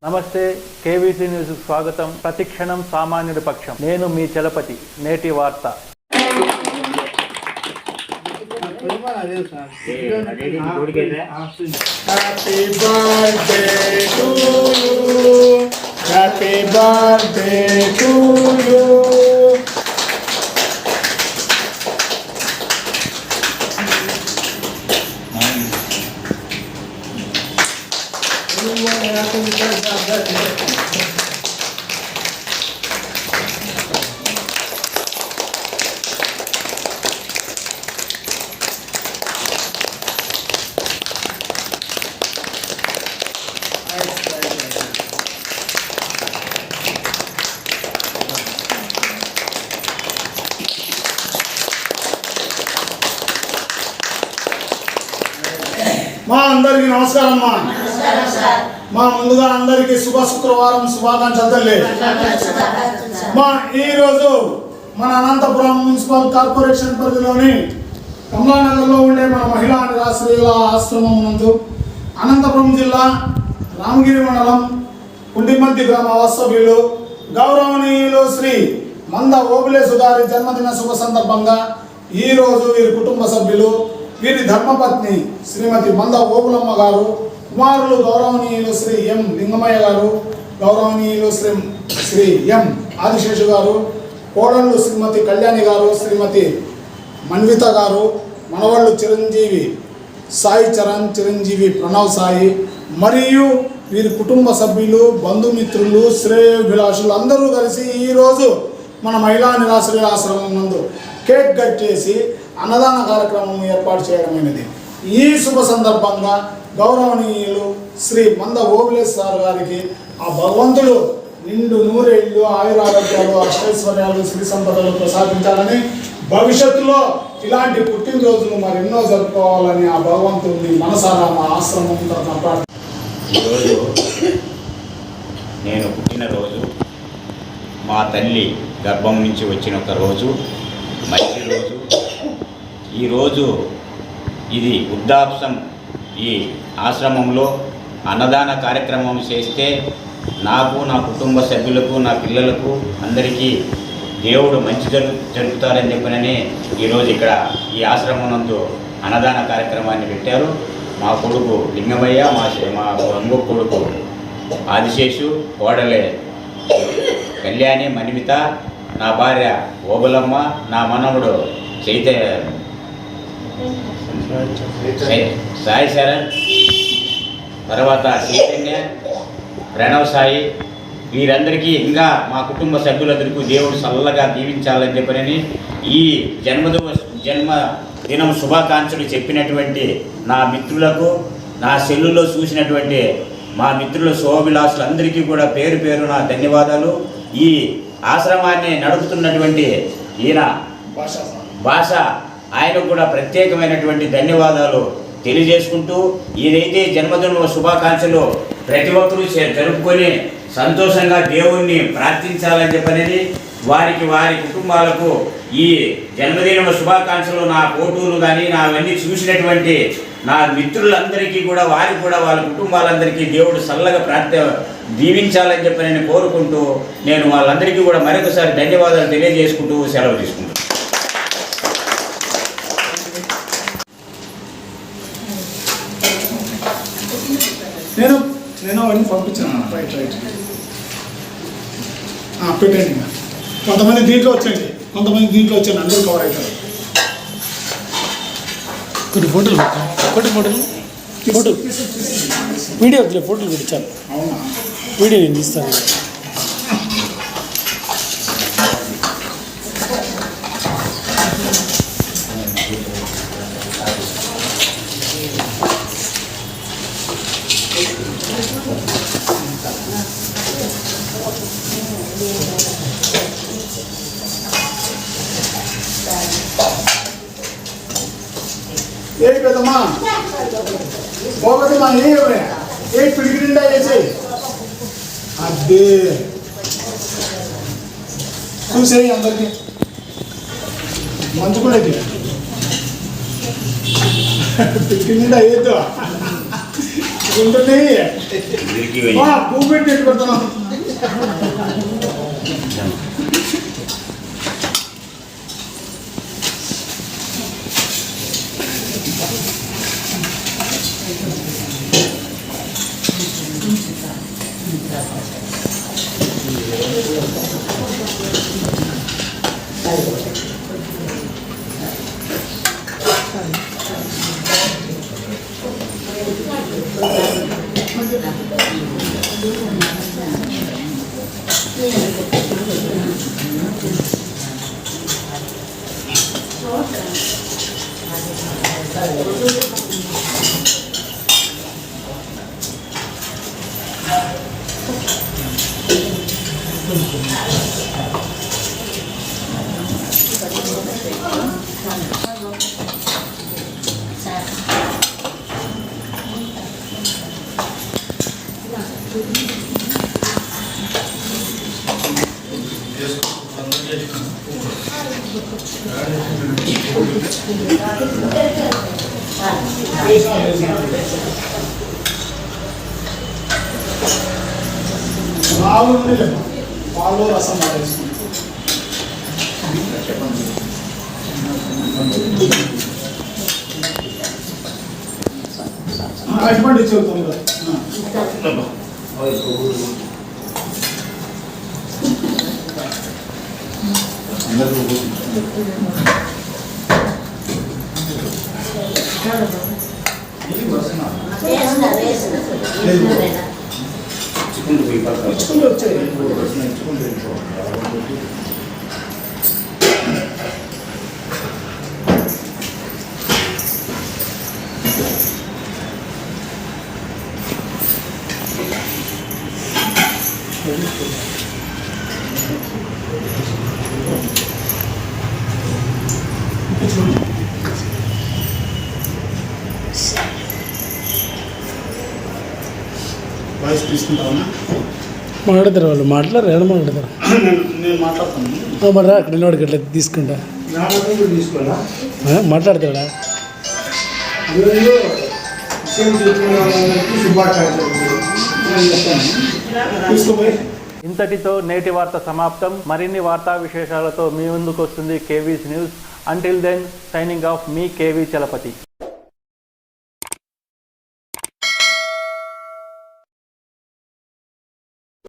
నమస్తే KVC news స్వాగతం. ప్రతిక్షణం సామాన్యుడి పక్షం. నేను మీ చలపతి. నేటి వార్త. Happy birthday to you. మా అందరికి నమస్కారం. మా ముందుగా అందరికి శుభ శుక్రవారం శుభాకాంక్షలు తల్లి. మా ఈరోజు మన అనంతపురం మున్సిపల్ కార్పొరేషన్ పరిధిలోని కమలానగర్లో ఉండే మన మహిళా నిరాశ్రయుల ఆశ్రమం నందు అనంతపురం జిల్లా రామగిరి మండలం కుండిమద్ది గ్రామ వాస్తవ్యులు గౌరవనీయులు శ్రీ మంద ఓబులేసు గారి జన్మదిన శుభ సందర్భంగా ఈరోజు వీరి కుటుంబ సభ్యులు, వీరి ధర్మపత్ని శ్రీమతి మంద ఓబులమ్మ గారు, కుమారులు గౌరవనీయులు శ్రీ ఎం లింగమయ్య గారు, గౌరవనీయులు శ్రీ ఎం ఆదిశేషు గారు, కోడళ్ళు శ్రీమతి కళ్యాణి గారు, శ్రీమతి మన్విత గారు, మనవాళ్ళు చిరంజీవి సాయి చరణ్, చిరంజీవి ప్రణవ్ సాయి మరియు వీరి కుటుంబ సభ్యులు, బంధుమిత్రులు, శ్రేయోభిలాషులు అందరూ కలిసి ఈరోజు మన మహిళా నిరాశ్రయ ఆశ్రమం నందు కేక్ కట్ చేసి అన్నదాన కార్యక్రమం ఏర్పాటు చేయడమైనది. ఈ శుభ సందర్భంగా గౌరవనీయులు శ్రీ మంద ఓబులేసు సార్ గారికి ఆ భగవంతుడు నిండు నూరేళ్లు ఆయురారోగ్యాలు, అష్టైశ్వర్యాలు, శ్రీ సంపదలు ప్రసాదించాలని, భవిష్యత్తులో ఇలాంటి పుట్టినరోజులు మరెన్నో జరుపుకోవాలని ఆ భగవంతుడిని మనసారా మా ఆశ్రమం తరఫున ప్రార్థన. ఈరోజు నేను పుట్టినరోజు, మా తల్లి గర్భం నుంచి వచ్చిన ఒక రోజు, మంచి రోజు. ఈరోజు ఇది వృద్ధాప్సం. ఈ ఆశ్రమంలో అన్నదాన కార్యక్రమం చేస్తే నాకు, నా కుటుంబ సభ్యులకు, నా పిల్లలకు అందరికీ దేవుడు మంచి జరుపుతారని చెప్పినని ఈరోజు ఇక్కడ ఈ ఆశ్రమం నందు అన్నదాన కార్యక్రమాన్ని పెట్టారు. మా కొడుకు లింగమయ్య, మా ఇంకో కొడుకు ఆదిశేషు, కోడలే కళ్యాణి, మన్విత, నా భార్య ఓబులమ్మ, నా మనవడు సాయి శరణ్, తర్వాత చైతన్య, ప్రణవ్ సాయి, వీరందరికీ ఇంకా మా కుటుంబ సభ్యులందరికీ దేవుడు చల్లగా దీవించాలని చెప్పని ఈ జన్మదినం శుభాకాంక్షలు చెప్పినటువంటి నా మిత్రులకు, నా సెల్లులో చూసినటువంటి మా మిత్రుల శోభిలాసులందరికీ కూడా పేరు పేరు నా ధన్యవాదాలు. ఈ ఆశ్రమాన్ని నడుపుతున్నటువంటి ఈయన భాష, ఆయనకు కూడా ప్రత్యేకమైనటువంటి ధన్యవాదాలు తెలియజేసుకుంటూ, ఏదైతే జన్మదిన శుభాకాంక్షలు ప్రతి ఒక్కరూ జరుపుకొని సంతోషంగా దేవుణ్ణి ప్రార్థించాలని చెప్పనేది, వారి కుటుంబాలకు ఈ జన్మదిన శుభాకాంక్షలు నా ఫోటోలు కానీ నావన్నీ చూసినటువంటి నా మిత్రులందరికీ కూడా వాళ్ళ కుటుంబాలందరికీ దేవుడు చల్లగా దీవించాలని చెప్పి నేను కోరుకుంటూ, నేను వాళ్ళందరికీ కూడా మరొకసారి ధన్యవాదాలు తెలియజేసుకుంటూ సెలవు తీసుకుంటాను. నేను అవన్నీ పంపించాను. రైట్ పెట్టండి. కొంతమంది దీంట్లో వచ్చండి, అందరూ కవర్ అవుతారు. కొన్ని ఫోటోలు వీడియో వద్దులే, ఫోటోలు పెట్టాను. అవునా? వీడియో నేను ఇస్తాను. ఏ పెద్దమ్మా పోగదమ్మా, ఏ పిడికి నిండా వేసి అదే చూసేయి అందరికి మంచి కూడా పిడికి నిండా వేద్దు. ఉంటుంది వీరికి ఇవ్వండి. పువ్వు పెట్టి ఎట్టు పెడుతున్నాం. బాగుంది పాలు రసం వేసుకుంటాం. అటువంటి చెబుతాం కదా. వచ్చాయి వాయిస్ తీసుకుంటామన్నా. మాట్లాడతారు వాళ్ళు మాట్లాడరు ఎలా మాట్లాడతారు నేను మాట్లాడతాను. మరి రా అక్కడ నిలబడికి అట్లా తీసుకుంటా తీసుకోవాలా మాట్లాడతాడా తీసుకోపోయి. ఇంతటితో నేటి వార్త సమాప్తం. మరిన్ని వార్తా విశేషాలతో మీ ముందుకు వస్తుంది KV's news. Until then signing off మీ కేవీ చలపతి.